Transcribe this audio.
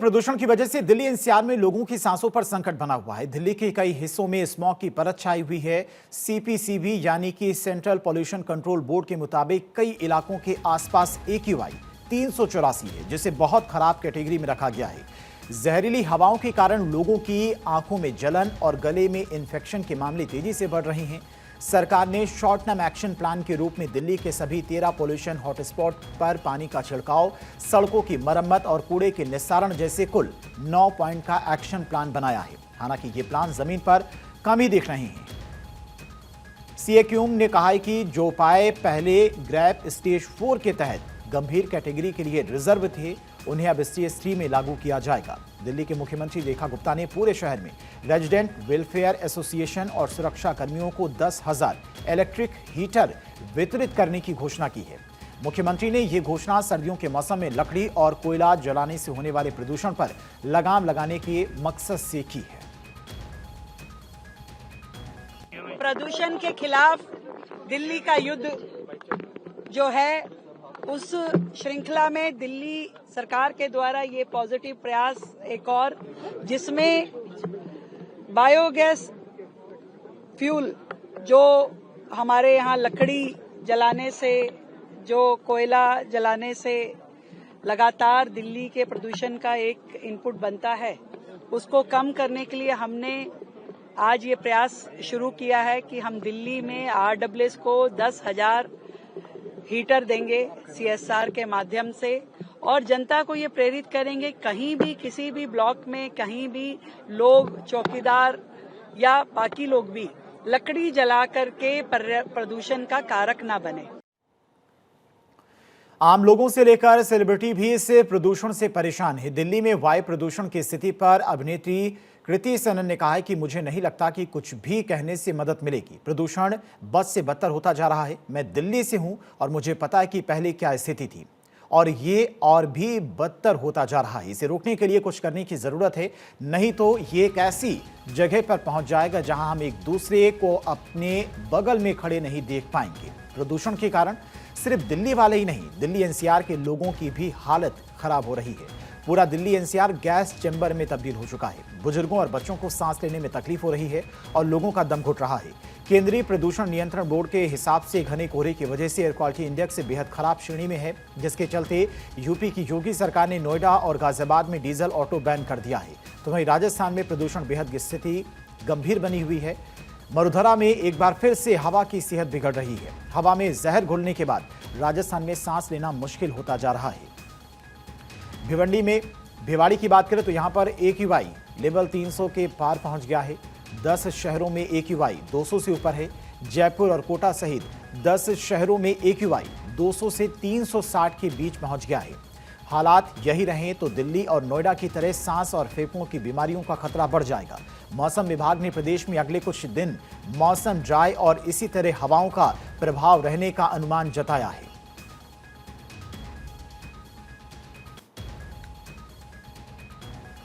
प्रदूषण की वजह से दिल्ली एनसीआर में लोगों की सांसों पर संकट बना हुआ है। दिल्ली के कई हिस्सों में स्मॉग की परत छाई हुई है। सीपीसीबी यानी कि सेंट्रल पॉल्यूशन कंट्रोल बोर्ड के मुताबिक कई इलाकों के आसपास AQI 384 है, जिसे बहुत खराब कैटेगरी में रखा गया है। जहरीली हवाओं के कारण लोगों की आंखों में जलन और गले में इंफेक्शन के मामले तेजी से बढ़ रहे हैं। सरकार ने शॉर्ट टर्म एक्शन प्लान के रूप में दिल्ली के सभी 13 पॉल्यूशन हॉटस्पॉट पर पानी का छिड़काव, सड़कों की मरम्मत और कूड़े के निस्तारण जैसे कुल 9 पॉइंट का एक्शन प्लान बनाया है। हालांकि ये प्लान जमीन पर कम ही दिख रहे हैं। सीएक्यूम ने कहा है कि जो उपाय पहले ग्रैप स्टेज 4 के तहत गंभीर कैटेगरी के लिए रिजर्व थे, उन्हें अब स्टेज 3 में लागू किया जाएगा। दिल्ली के मुख्यमंत्री रेखा गुप्ता ने पूरे शहर में रेजिडेंट वेलफेयर एसोसिएशन और सुरक्षा कर्मियों को 10,000 इलेक्ट्रिक हीटर वितरित करने की घोषणा की है। मुख्यमंत्री ने यह घोषणा सर्दियों के मौसम में लकड़ी और कोयला जलाने से होने वाले प्रदूषण पर लगाम लगाने के मकसद से की है। प्रदूषण के खिलाफ दिल्ली का युद्ध जो है, उस श्रृंखला में दिल्ली सरकार के द्वारा ये पॉजिटिव प्रयास एक और, जिसमें बायोगैस फ्यूल जो हमारे यहाँ लकड़ी जलाने से, जो कोयला जलाने से लगातार दिल्ली के प्रदूषण का एक इनपुट बनता है, उसको कम करने के लिए हमने आज ये प्रयास शुरू किया है कि हम दिल्ली में RWS को 10,000 हीटर देंगे CSR के माध्यम से, और जनता को ये प्रेरित करेंगे कहीं भी किसी भी ब्लॉक में कहीं भी लोग, चौकीदार या बाकी लोग भी लकड़ी जला करके प्रदूषण का कारक ना बने। आम लोगों से लेकर सेलिब्रिटी भी इस प्रदूषण से परेशान है। दिल्ली में वायु प्रदूषण की स्थिति पर अभिनेत्री कृति सेनन ने कहा है कि मुझे नहीं लगता कि कुछ भी कहने से मदद मिलेगी। प्रदूषण बद से बदतर होता जा रहा है। मैं दिल्ली से हूं और मुझे पता है कि पहले क्या स्थिति थी और ये और भी बदतर होता जा रहा है। इसे रोकने के लिए कुछ करने की जरूरत है, नहीं तो ये एक ऐसी जगह पर पहुंच जाएगा जहां हम एक दूसरे को अपने बगल में खड़े नहीं देख पाएंगे। प्रदूषण के कारण सिर्फ दिल्ली वाले ही नहीं, दिल्ली एनसीआर के लोगों की भी हालत खराब हो रही है। पूरा दिल्ली एनसीआर गैस चैम्बर में तब्दील हो चुका है। बुजुर्गों और बच्चों को सांस लेने में तकलीफ हो रही है और लोगों का दम घुट रहा है। केंद्रीय प्रदूषण नियंत्रण बोर्ड के हिसाब से घने कोहरे की वजह से एयर क्वालिटी इंडेक्स बेहद खराब श्रेणी में है, जिसके चलते यूपी की योगी सरकार ने नोएडा और गाजियाबाद में डीजल ऑटो बैन कर दिया है। तो वहीं राजस्थान में प्रदूषण बेहद स्थिति गंभीर बनी हुई है। मरुधरा में एक बार फिर से हवा की सेहत बिगड़ रही है। हवा में जहर घुलने के बाद राजस्थान में सांस लेना मुश्किल होता जा रहा है। भिवाड़ी की बात करें तो यहां पर AQI लेवल 300 के पार पहुंच गया है। 10 शहरों में AQI 200 से ऊपर है। जयपुर और कोटा सहित 10 शहरों में AQI 200 से 360 के बीच पहुंच गया है। हालात यही रहे तो दिल्ली और नोएडा की तरह सांस और फेफड़ों की बीमारियों का खतरा बढ़ जाएगा। मौसम विभाग ने प्रदेश में अगले कुछ दिन मौसम ड्राई और इसी तरह हवाओं का प्रभाव रहने का अनुमान जताया है।